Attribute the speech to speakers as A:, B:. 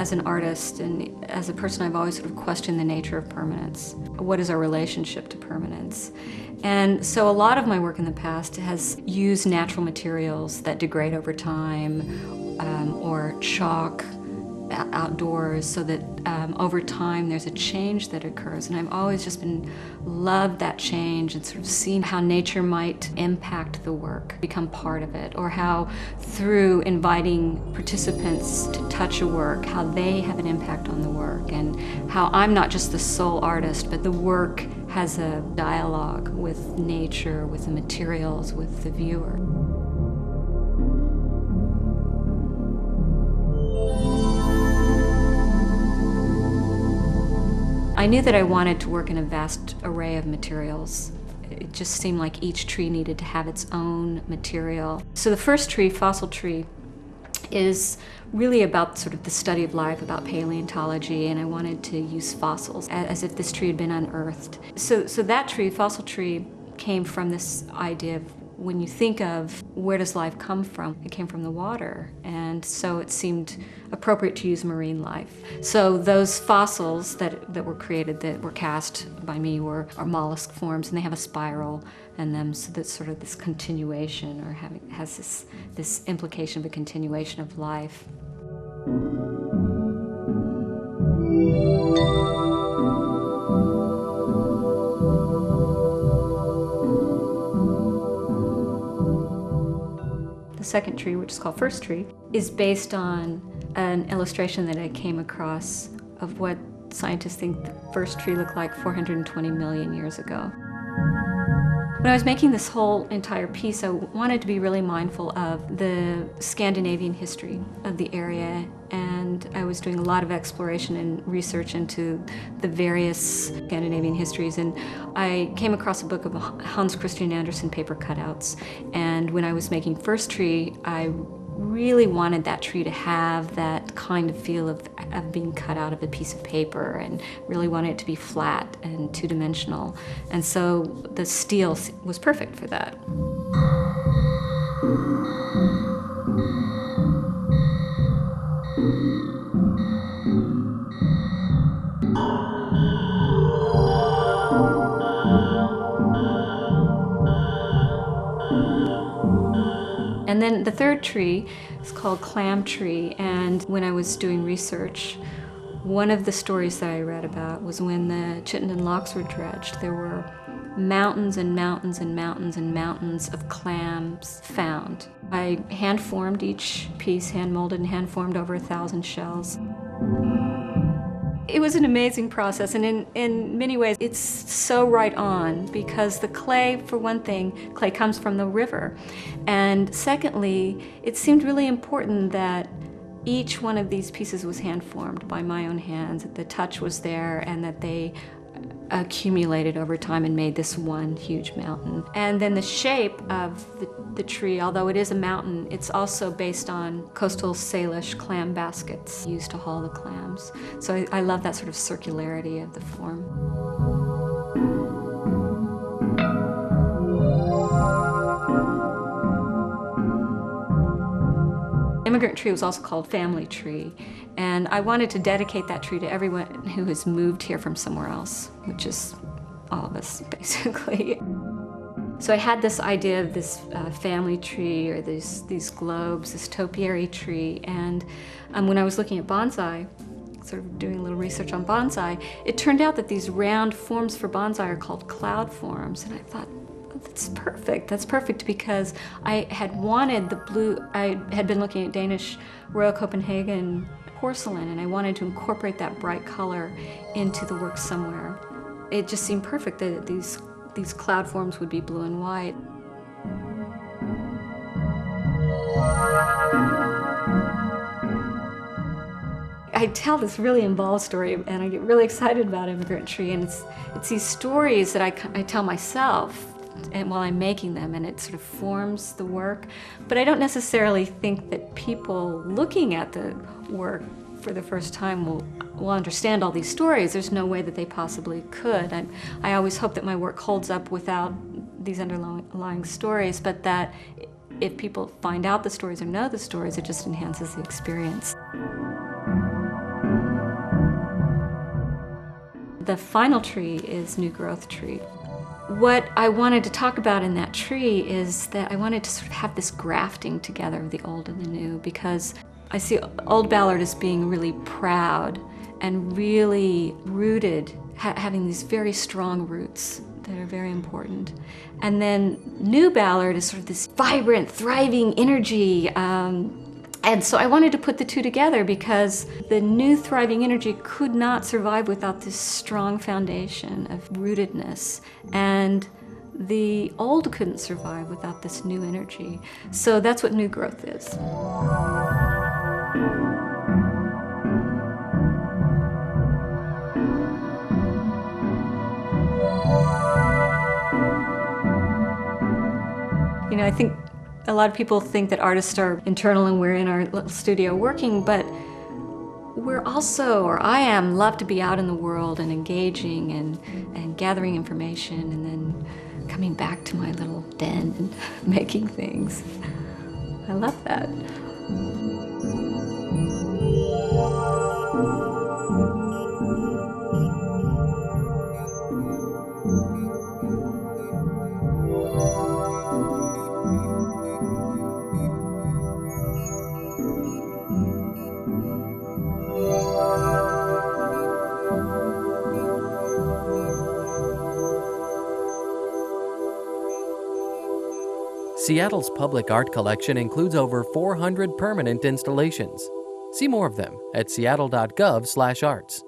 A: as an artist and as a person, I've always sort of questioned the nature of permanence. What is our relationship to permanence? And so a lot of my work in the past has used natural materials that degrade over time, or chalk outdoors, so that over time there's a change that occurs. And I've always just loved that change and sort of seen how nature might impact the work, become part of it, or how through inviting participants to touch a work, how they have an impact on the work, and how I'm not just the sole artist, but the work has a dialogue with nature, with the materials, with the viewer. I knew that I wanted to work in a vast array of materials. It just seemed like each tree needed to have its own material. So the first tree, Fossil Tree, is really about sort of the study of life, about paleontology, and I wanted to use fossils as if this tree had been unearthed. So that tree, Fossil Tree, came from this idea of, when you think of where does life come from, it came from the water, and so it seemed appropriate to use marine life. So those fossils that were created, that were cast by me, are mollusk forms, and they have a spiral in them, so that's sort of this continuation, or has this implication of a continuation of life. The second tree, which is called First Tree, is based on an illustration that I came across of what scientists think the first tree looked like 420 million years ago. When I was making this whole entire piece, I wanted to be really mindful of the Scandinavian history of the area, and I was doing a lot of exploration and research into the various Scandinavian histories, and I came across a book of Hans Christian Andersen paper cutouts, and when I was making First Tree, I really wanted that tree to have that kind of feel of being cut out of a piece of paper, and really wanted it to be flat and two-dimensional. And so the steel was perfect for that. And then the third tree is called Clam Tree, and when I was doing research, one of the stories that I read about was when the Chittenden locks were dredged, there were mountains and mountains and mountains and mountains of clams found. I hand-formed each piece, hand-molded and hand-formed over 1,000 shells. It was an amazing process, and in many ways it's so right on, because the clay, for one thing, clay comes from the river, and secondly, it seemed really important that each one of these pieces was hand-formed by my own hands, that the touch was there, and that they accumulated over time and made this one huge mountain. And then the shape of the tree, although it is a mountain, it's also based on coastal Salish clam baskets used to haul the clams. So I love that sort of circularity of the form. Immigrant Tree was also called Family Tree, and I wanted to dedicate that tree to everyone who has moved here from somewhere else, which is all of us, basically. So I had this idea of this family tree, or these globes, this topiary tree, and when I was looking at bonsai, sort of doing a little research on bonsai, it turned out that these round forms for bonsai are called cloud forms, and I thought, that's perfect. That's perfect, because I had wanted the blue. I had been looking at Danish Royal Copenhagen porcelain, and I wanted to incorporate that bright color into the work somewhere. It just seemed perfect that these cloud forms would be blue and white. I tell this really involved story, and I get really excited about Immigrant Tree, and it's these stories that I tell myself and while I'm making them, and it sort of forms the work. But I don't necessarily think that people looking at the work for the first time will understand all these stories. There's no way that they possibly could. I always hope that my work holds up without these underlying stories, but that if people find out the stories or know the stories, it just enhances the experience. The final tree is new growth tree. What I wanted to talk about in that tree is that I wanted to sort of have this grafting together of the old and the new, because I see old Ballard as being really proud and really rooted, having these very strong roots that are very important. And then new Ballard is sort of this vibrant, thriving energy. And so I wanted to put the two together because the new thriving energy could not survive without this strong foundation of rootedness. And the old couldn't survive without this new energy. So that's what new growth is. You know, I think a lot of people think that artists are internal and we're in our little studio working, but we're also, or I am, love to be out in the world and engaging and gathering information and then coming back to my little den and making things. I love that.
B: Seattle's public art collection includes over 400 permanent installations. See more of them at seattle.gov/arts.